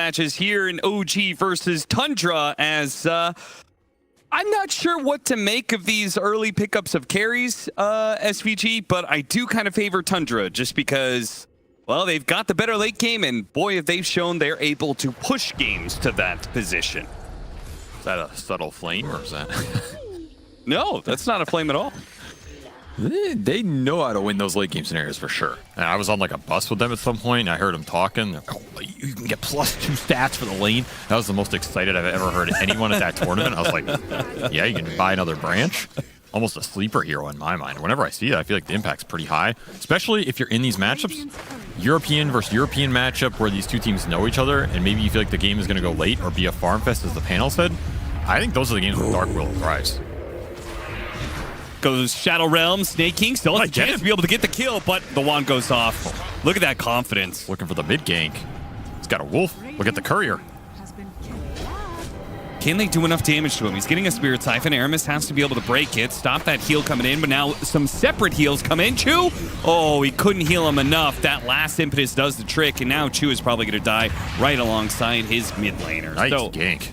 matches here in OG versus Tundra, as I'm not sure what to make of these early pickups of carries, SVG, but I do kind of favor Tundra just because, well, they've got the better late game, and boy, have they shown they're able to push games to that position. Is that a subtle flame, or is that? No, that's not a flame at all. They know how to win those late game scenarios for sure. And I was on like a bus with them at some point. And I heard them talking. Like, oh, you can get +2 stats for the lane. That was the most excited I've ever heard anyone at that tournament. I was like, yeah, you can buy another branch. Almost a sleeper hero in my mind. Whenever I see it, I feel like the impact's pretty high, especially if you're in these matchups. European versus European matchup where these two teams know each other, and maybe you feel like the game is going to go late or be a farm fest, as the panel said. I think those are the games where Dark Willow thrives. Goes Shadow Realm, Sneyking still has a chance to be able to get the kill, but the wand goes off. Look at that confidence. Looking for the mid gank. He's got a wolf. Look at the courier. Can they do enough damage to him? He's getting a Spirit Siphon. Aramis has to be able to break it, stop that heal coming in, but now some separate heals come in. Chu! Oh, he couldn't heal him enough. That last impetus does the trick, and now Chu is probably going to die right alongside his mid laner. Nice gank.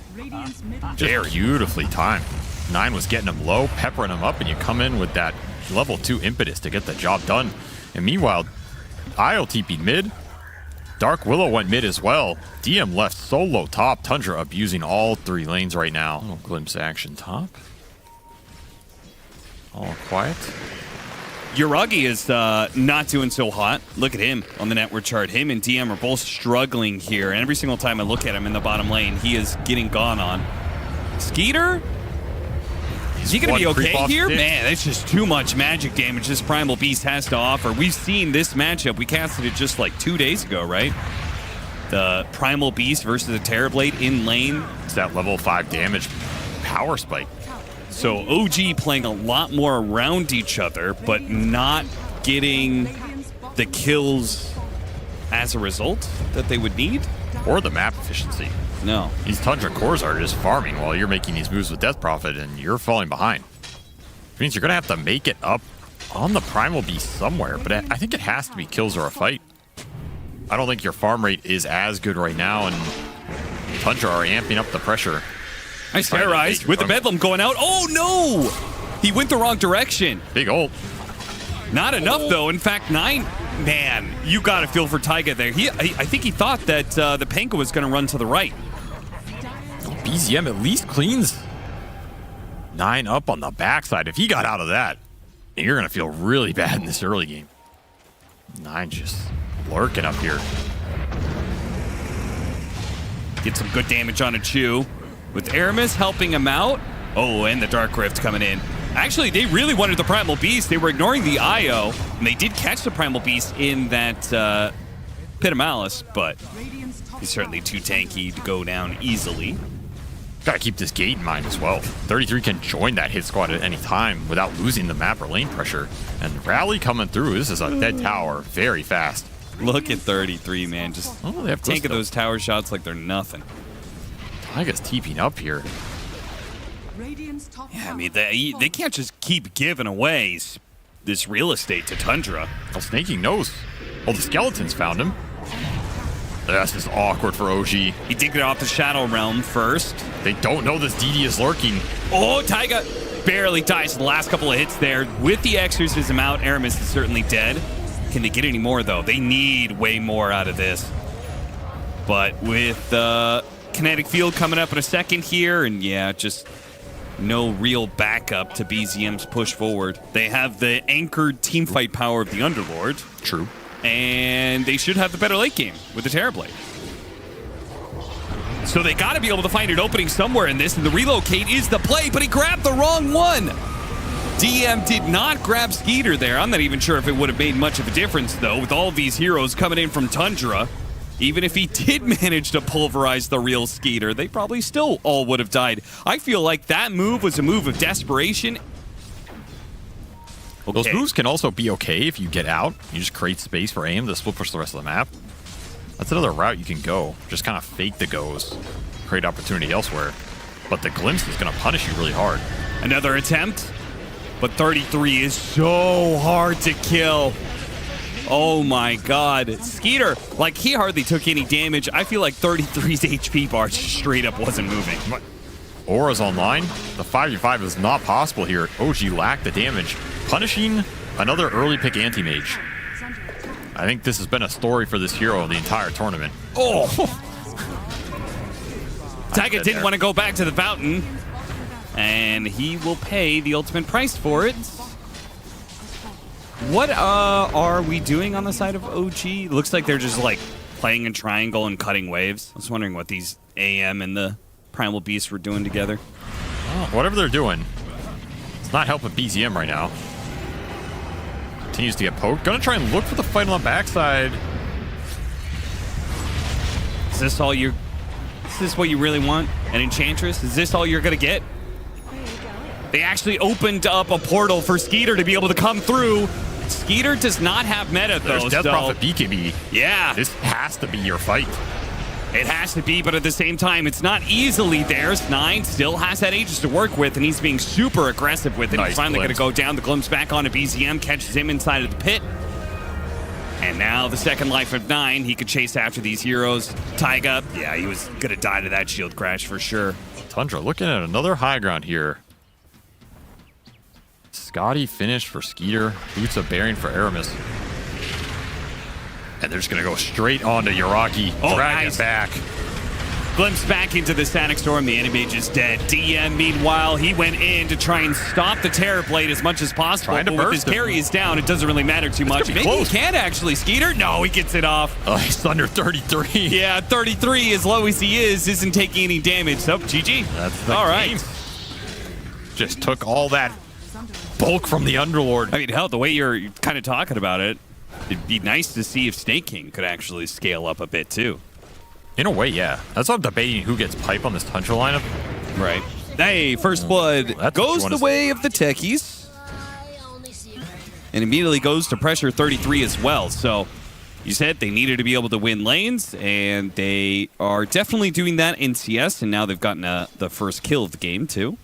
Just beautifully timed. 9 was getting him low, peppering him up, and you come in with that level 2 impetus to get the job done. And meanwhile, Isle TP'd mid. Dark Willow went mid as well. DM left solo top. Tundra abusing all 3 lanes right now. Little glimpse action top. All quiet. Yuragi is not doing so hot. Look at him on the network chart. Him and DM are both struggling here. And every single time I look at him in the bottom lane, he is getting gone on. Skiter? Is he going to be okay here? Man, that's just too much magic damage this Primal Beast has to offer. We've seen this matchup. We casted it just like 2 days ago, right? The Primal Beast versus the Terrorblade in lane. It's that level 5 damage power spike. So OG playing a lot more around each other, but not getting the kills as a result that they would need. Or the map efficiency. No. These Tundra cores are just farming while you're making these moves with Death Prophet, and you're falling behind. Which means you're going to have to make it up on the Primal Beast somewhere, but I think it has to be kills or a fight. I don't think your farm rate is as good right now, and Tundra are amping up the pressure. Nice terrorized with the Bedlam going out. Oh, no! He went the wrong direction. Big ult. Not enough, though. In fact, 9... Man, you got to feel for Taiga there. I think he thought that the Panka was going to run to the right. BZM at least cleans 9 up on the backside. If he got out of that, you're going to feel really bad in this early game. 9 just lurking up here. Get some good damage on a Chu. With Aramis helping him out. Oh, and the Dark Rift coming in. Actually, they really wanted the Primal Beast. They were ignoring the IO, and they did catch the Primal Beast in that Pit of Malice, but he's certainly too tanky to go down easily. Gotta keep this gate in mind as well. 33 can join that hit squad at any time without losing the map or lane pressure. And Rally coming through. This is a dead tower very fast. Look at 33, man. Just tanking those tower shots like they're nothing. Taiga's TPing up here. Yeah, I mean, they can't just keep giving away this real estate to Tundra. Well, Sneyking knows. Oh, the skeletons found him. That's just awkward for OG. He did get off the Shadow Realm first. They don't know this DD is lurking. Oh, Taiga barely dies the last couple of hits there. With the Exorcism out, Aramis is certainly dead. Can they get any more, though? They need way more out of this. But with Kinetic Field coming up in a second here, and yeah, just no real backup to BZM's push forward. They have the anchored teamfight power of the Underlord. True. And they should have the better late game with the Terrorblade. So they got to be able to find an opening somewhere in this, and the relocate is the play, but he grabbed the wrong one. DM did not grab Skeeter there. I'm not even sure if it would have made much of a difference, though, with all these heroes coming in from Tundra. Even if he did manage to pulverize the real Skeeter, they probably still all would have died. I feel like that move was a move of desperation. Okay. Those moves can also be okay if you get out. You just create space for aim to split push the rest of the map. That's another route you can go. Just kind of fake the goes, create opportunity elsewhere. But the glimpse is going to punish you really hard. Another attempt, but 33 is so hard to kill. Oh my god. Skiter, like, he hardly took any damage. I feel like 33's HP bar straight up wasn't moving. What? Aura's online. The 5v5 is not possible here. OG lacked the damage. Punishing another early pick anti-mage. I think this has been a story for this hero the entire tournament. Oh! Taiga didn't want to go back to the fountain. And he will pay the ultimate price for it. What are we doing on the side of OG? Looks like they're just like playing in triangle and cutting waves. I was wondering what these AM and the Primal Beasts were doing together. Oh, whatever they're doing, it's not helping BZM right now. Continues to get poked. Gonna try and look for the fight on the backside. Is this all you? Is this what you really want? An Enchantress? Is this all you're gonna get? They actually opened up a portal for Skiter to be able to come through. Skiter does not have meta, though. There's Death Prophet BKB. Yeah. This has to be your fight. It has to be, but at the same time, it's not easily theirs. 9 still has that Aegis to work with, and he's being super aggressive with it. Nice he's finally going to glimpse. go down. The glimpse back onto BZM, catches him inside of the pit. And now the second life of 9. He could chase after these heroes. Taiga, yeah, he was going to die to that shield crash for sure. Tundra looking at another high ground here. Scotty finished for Skiter. Boots of Bearing for Aramis. And they're just going to go straight on to Yuragi. Oh, drag nice. it back. Glimpse back into the Static Storm. The Animage is dead. DM, meanwhile, he went in to try and stop the Terror Blade as much as possible. Trying to but with burst his carry is down, it doesn't really matter too much. gonna be Maybe close. he can actually. Skiter? No, he gets it off. Oh, he's under 33. Yeah, 33, as low as he is, isn't taking any damage. So, GG. That's the all game. right. Just took all that bulk from the Underlord. I mean, hell, the way you're kind of talking about it, it'd be nice to see if Sneyking could actually scale up a bit, too. In a way, yeah. That's what I'm debating who gets pipe on this Tundra lineup. Right. Hey, First Blood That's what goes you the wanna way of the techies. And immediately goes to pressure 33 as well. So, you said they needed to be able to win lanes, and they are definitely doing that in CS, and now they've gotten the first kill of the game, too.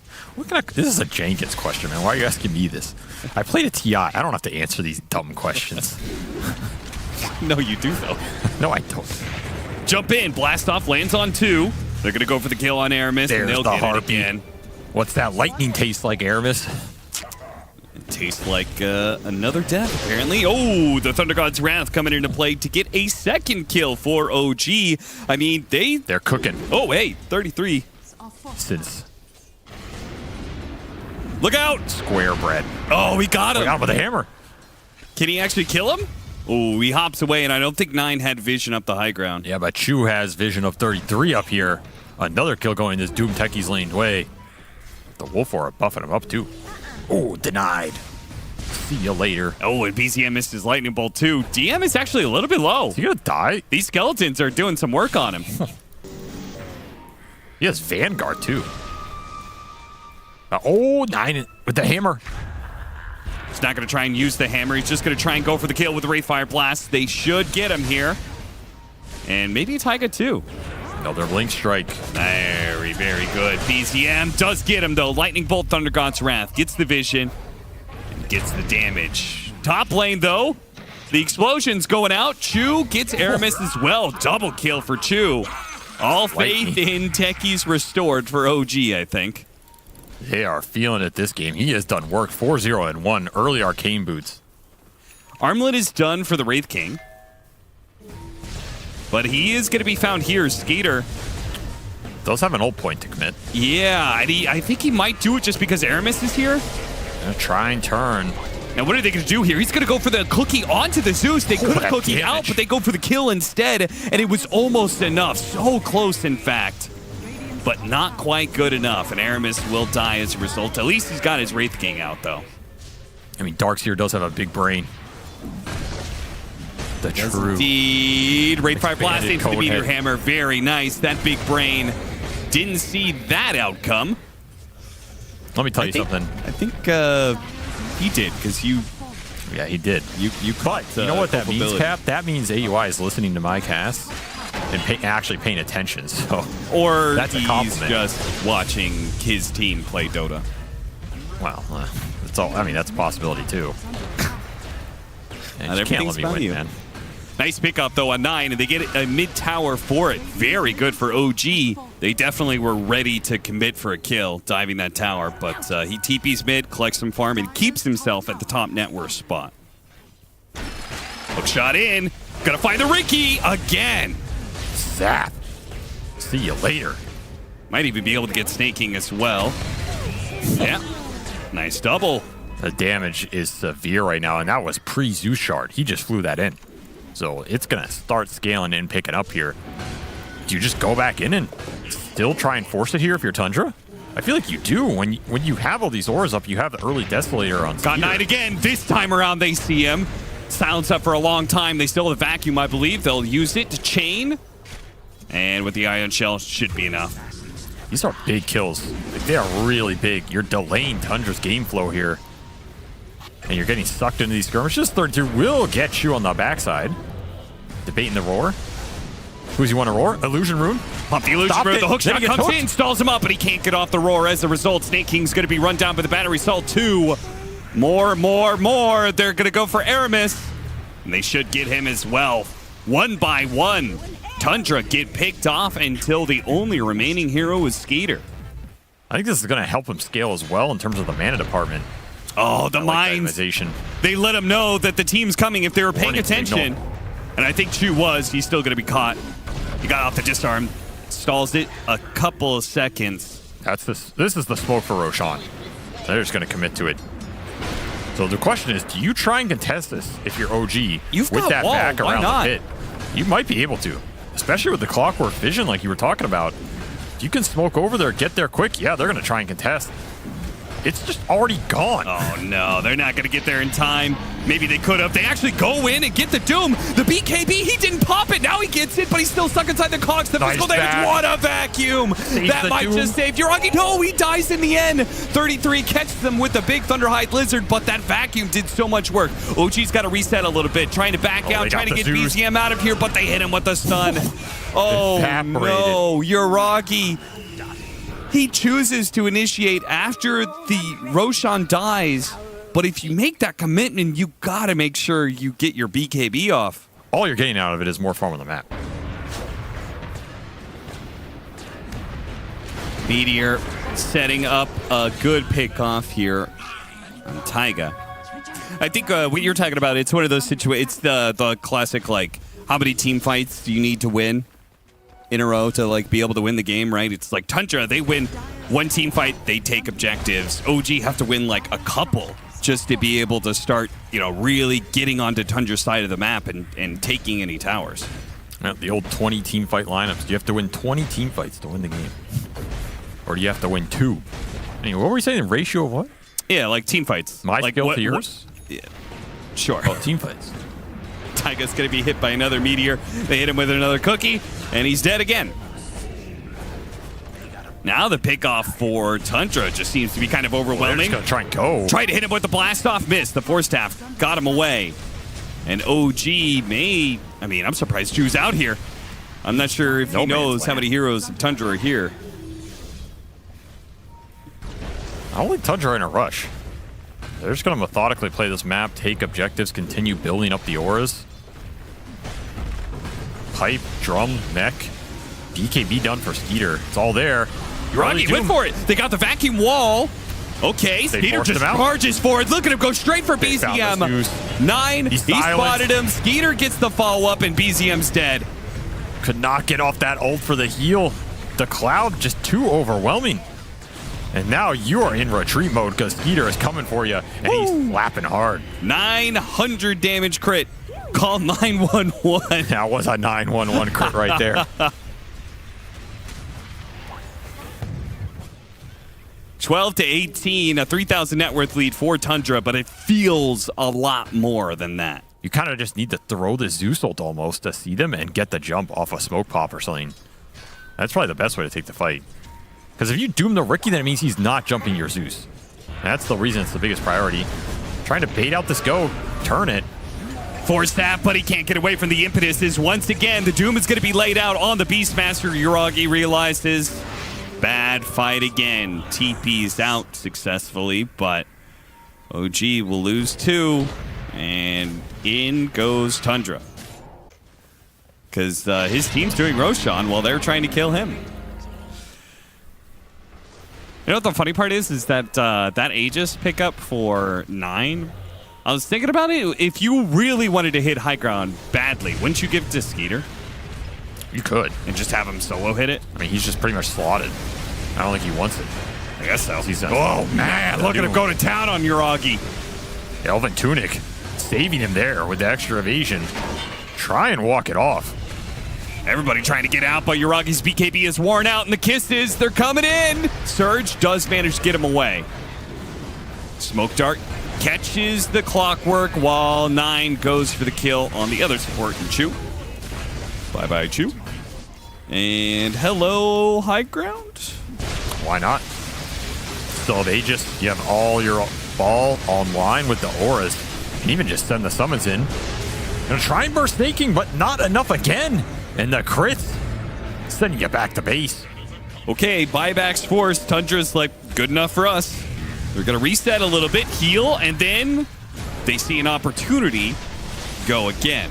This is a Jenkins question, man. Why are you asking me this? I played a TI. I don't have to answer these dumb questions. No, you do, though. No, I don't. Jump in, blast off, lands on 2. They're going to go for the kill on Aramis, and There's they'll the get it heartbeat. again. What's that lightning taste like, Aramis? It tastes like another death, apparently. Oh, the Thunder God's Wrath coming into play to get a second kill for OG. I mean, They're cooking. Oh, hey, 33. Since Look out! square bread. Oh, he got him. Got him with a hammer. Can he actually kill him? Oh, he hops away, and I don't think 9 had vision up the high ground. Yeah, but Chu has vision of 33 up here. Another kill going this Doom Techie's lane way. The Wolf Aura buffing him up, too. Oh, denied. See you later. Oh, and BZM missed his lightning bolt, too. DM is actually a little bit low. Is he gonna die? These skeletons are doing some work on him. He has Vanguard, too. Oh, 9 with the hammer. He's not going to try and use the hammer. He's just going to try and go for the kill with the Wraithfire Blast. They should get him here. And maybe Taiga, too. Another Blink Strike. Very, very good. BZM does get him, though. Lightning Bolt, Thunder God's Wrath. Gets the vision. And gets the damage. Top lane, though. The explosion's going out. Chu gets Aramis as well. Double kill for Chu. All faith in Techies restored for OG, I think. They are feeling it this game. He has done work. 4-0 and 1 early arcane boots. Armlet is done for the Wraith King. But he is going to be found here. Skiter. Does have an ult point to commit. Yeah, and I think he might do it just because Aramis is here. Gonna try and turn. Now, what are they going to do here? He's going to go for the cookie onto the Zeus. They could have that cookied out, damage. but they go for the kill instead, and it was almost enough. So close, in fact. But not quite good enough, and Aramis will die as a result. At least he's got his Wraith King out, though. I mean, Darkseer does have a big brain. The true. Indeed. Wraithfire Blast Expanded into the code Meteor head. Hammer. Very nice. That big brain didn't see that outcome. Let me tell you something. I think he did, because you Yeah, he did. caught You know what that means, culpability. Cap? That means AUI is listening to my cast and actually paying attention. So, Or That's a he's compliment. just watching his team play Dota. well, that's all. I mean, that's a possibility too. And you can't let me win, man. Nice pickup, though, on 9, and they get a mid-tower for it. Very good for OG. They definitely were ready to commit for a kill, diving that tower, but he TPs mid, collects some farm, and keeps himself at the top net worth spot. Hook shot in. Gonna find the Ricky again. Zap. See you later. Might even be able to get Sneyking as well. Yeah. Nice double. The damage is severe right now, and that was pre-Zeus shard. He just flew that in. So it's going to start scaling and picking up here. Do you just go back in and still try and force it here if you're Tundra? I feel like you do. When you have all these auras up, you have the early Desolator on Got 9 again. This time around, they see him. Silence up for a long time. They still have the vacuum, I believe. They'll use it to chain. And with the Ion Shell, should be enough. These are big kills. Like, they are really big. You're delaying Tundra's game flow here. And you're getting sucked into these skirmishes. 32 will get you on the backside. Debating the roar. Who's you want to roar? Illusion Rune. Pump the Illusion Rune. The hook shot comes hooked. in, stalls him up, but he can't get off the roar. As a result, Sneykin's going to be run down by the battery assault 2. More. They're going to go for Aramis. And they should get him as well. 1 by 1. Tundra get picked off until the only remaining hero is Skiter. I think this is going to help him scale as well in terms of the mana department. Oh, the mines. They let him know that the team's coming if they were paying attention. And I think Chu was. He's still going to be caught. He got off the disarm. Stalls it a couple of seconds. This is the smoke for Roshan. They're just going to commit to it. So the question is, do you try and contest this if you're OG with that wall. back around the pit? You might be able to, especially with the clockwork vision like you were talking about. If you can smoke over there, get there quick, yeah, they're going to try and contest. It's just already gone. Oh, no. They're not going to get there in time. Maybe they could have. They actually go in and get the Doom. The BKB, he didn't pop it. Now he gets it, but he's still stuck inside the cogs. The physical damage. What a vacuum. That might just save Yuragi. No, he dies in the end. 33 catches them with the big Thunderhide Lizard, but that vacuum did so much work. OG's got to reset a little bit, trying to back out, trying to get Zeus. BZM out of here, but they hit him with the stun. Oh, no. Yuragi. He chooses to initiate after the Roshan dies, but if you make that commitment, you gotta make sure you get your BKB off. All you're getting out of it is more farm on the map. Meteor setting up a good pickoff here on Taiga. I think what you're talking about, it's one of those situations, it's the classic, like, how many team fights do you need to win in a row to like be able to win the game, right? It's like Tundra, they win one team fight, they take objectives. OG have to win like a couple just to be able to start, really getting onto Tundra's side of the map and taking any towers. Now, the old 20 team fight lineups. Do you have to win 20 team fights to win the game? Or do you have to win 2? I mean, what were we saying? Ratio of what? Yeah, like team fights. My like skill to yours? Yeah. Sure. Oh, team fights. Taiga's going to be hit by another meteor. They hit him with another cookie, and he's dead again. Now the pickoff for Tundra just seems to be kind of overwhelming. They're just going to try and go. Tried to hit him with the blast off, missed. The force staff got him away. And OG I'm surprised Drew's out here. I'm not sure if he knows how many heroes of Tundra are here. I don't think Tundra are in a rush. They're just going to methodically play this map, take objectives, continue building up the auras. Pipe, drum, mech. BKB done for Skiter. It's all there. Yuragi went for it. They got the vacuum wall. Okay, Skiter just charges forward. Look at him go straight for BZM. 9, he spotted him. Skiter gets the follow-up, and BZM's dead. Could not get off that ult for the heal. The cloud just too overwhelming. And now you are in retreat mode because Skiter is coming for you, and he's slapping hard. 900 damage crit. Call 911. That was a 911 crit right there. 12-18, a 3,000 net worth lead for Tundra, but it feels a lot more than that. You kind of just need to throw the Zeus ult almost to see them and get the jump off a smoke pop or something. That's probably the best way to take the fight. Because if you doom the Ricky, then it means he's not jumping your Zeus. That's the reason it's the biggest priority. Trying to bait out this go, turn it. Force that, but he can't get away from the impetus. Once again, the doom is going to be laid out on the Beastmaster. Yuragi realizes bad fight again. TP's out successfully, but OG will lose 2. And in goes Tundra. Because his team's doing Roshan while they're trying to kill him. You know what the funny part is that that Aegis pickup for 9, I was thinking about it. If you really wanted to hit high ground badly, wouldn't you give it to Skiter? You could. And just have him solo hit it? I mean, he's just pretty much slotted. I don't think he wants it. I guess so. Oh, Man, look at him go to town on Yuragi. Elven Tunic saving him there with the extra evasion. Try and walk it off. Everybody trying to get out, but Yuragi's BKB is worn out, and the kisses, they're coming in. Surge does manage to get him away. Smoke Dart catches the clockwork while 9 goes for the kill on the other support in Chu. Bye-bye, Chu. And hello, high ground. Why not? Still have Aegis. You have all your ball online with the auras. You can even just send the summons in. Gonna try and burst Sneyking, but not enough again. And the crits sending you back to base. Okay, buybacks forced. Tundra's like, good enough for us. They're gonna reset a little bit, heal, and then they see an opportunity. Go again.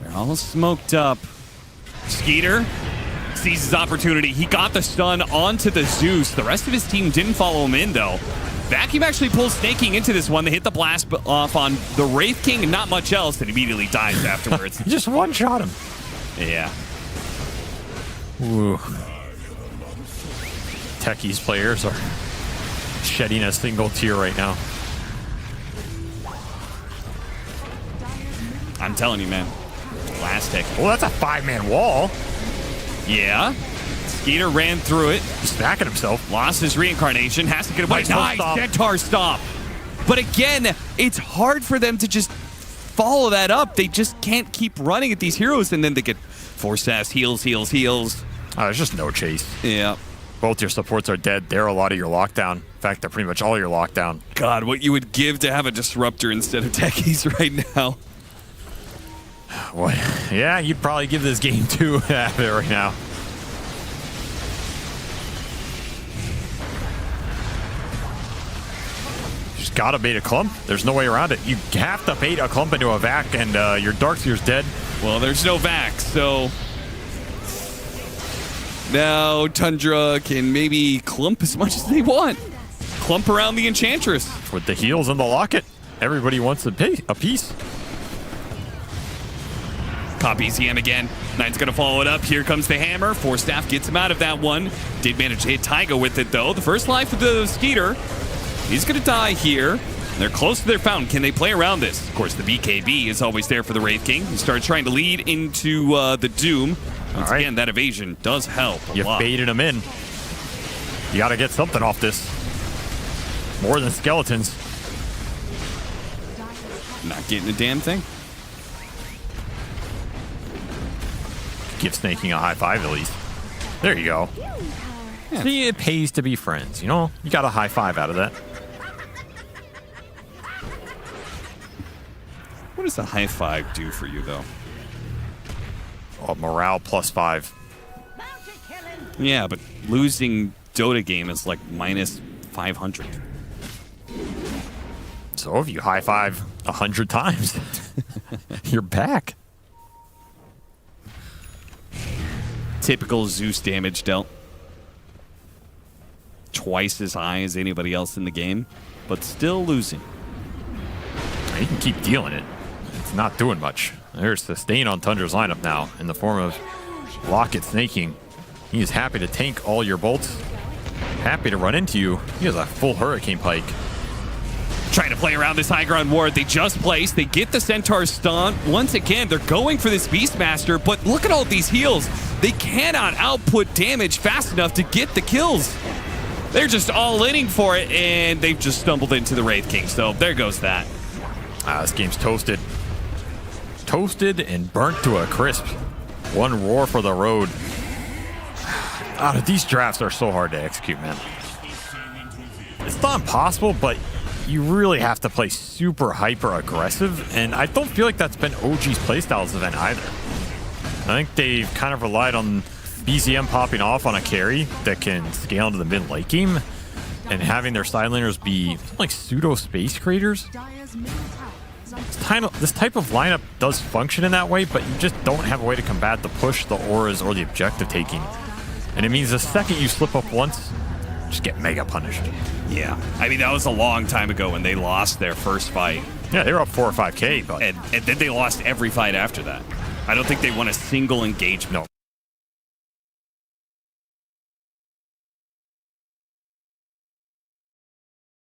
They're all smoked up. Skiter sees his opportunity. He got the stun onto the Zeus. The rest of his team didn't follow him in, though. Vacuum actually pulls Sneyking into this one. They hit the blast off on the Wraith King and not much else, and immediately dies afterwards. He just one-shot him. Yeah. Ooh. Techies players are shedding a single tear right now. I'm telling you, man. Last tick. Well, that's a 5-man wall. Yeah. Skiter ran through it. He's backing himself. Lost his reincarnation. Has to get away. Nice. Centaur stop. But again, it's hard for them to just follow that up. They just can't keep running at these heroes, and then they get force ass heals. There's just no chase. Yeah. Both your supports are dead. They're a lot of your lockdown. In fact, they're pretty much all your lockdown. God, what you would give to have a disruptor instead of techies right now. What? Yeah, you'd probably give this game 2 right now. Just gotta bait a clump. There's no way around it. You have to bait a clump into a vac, and your Darkseer's dead. Well, there's no vac, so now Tundra can maybe clump as much as they want. Clump around the Enchantress. With the heals and the locket, everybody wants a piece. Copies EM again. 9's going to follow it up. Here comes the hammer. Force Staff gets him out of that one. Did manage to hit Taiga with it, though. The first life of the Skiter. He's going to die here. They're close to their fountain. Can they play around this? Of course, the BKB is always there for the Wraith King. He starts trying to lead into the Doom. Once again, that evasion does help a lot. You baited him in. You got to get something off this. More than skeletons. Not getting a damn thing. Give Sneyking a high five at least. There you go. Yeah. See, it pays to be friends, you know? You got a high five out of that. What does a high five do for you, though? Oh, morale +5. Yeah, but losing Dota game is like minus 500. So if you high five 100 times, you're back. Typical Zeus damage dealt. Twice as high as anybody else in the game, but still losing. You can keep dealing it. It's not doing much. There's sustain on Tundra's lineup now in the form of Locket Sneyking. He is happy to tank all your bolts. Happy to run into you. He has a full Hurricane Pike. Trying to play around this high ground ward. They just placed. They get the Centaur stun. Once again, they're going for this Beastmaster, but look at all these heals. They cannot output damage fast enough to get the kills. They're just all-inning for it, and they've just stumbled into the Wraith King, so there goes that. This game's toasted. Toasted and burnt to a crisp. One roar for the road. These drafts are so hard to execute, man. It's not impossible, but you really have to play super hyper aggressive, and I don't feel like that's been OG's playstyles event either. I think they've kind of relied on BZM popping off on a carry that can scale into the mid late game, and having their side laners be like pseudo space creators. This type of lineup does function in that way, but you just don't have a way to combat the push, the auras, or the objective taking. And it means the second you slip up once, just get mega punished. Yeah. I mean, that was a long time ago when they lost their first fight. Yeah, they were up 4 or 5K, but... And then they lost every fight after that. I don't think they won a single engagement. No.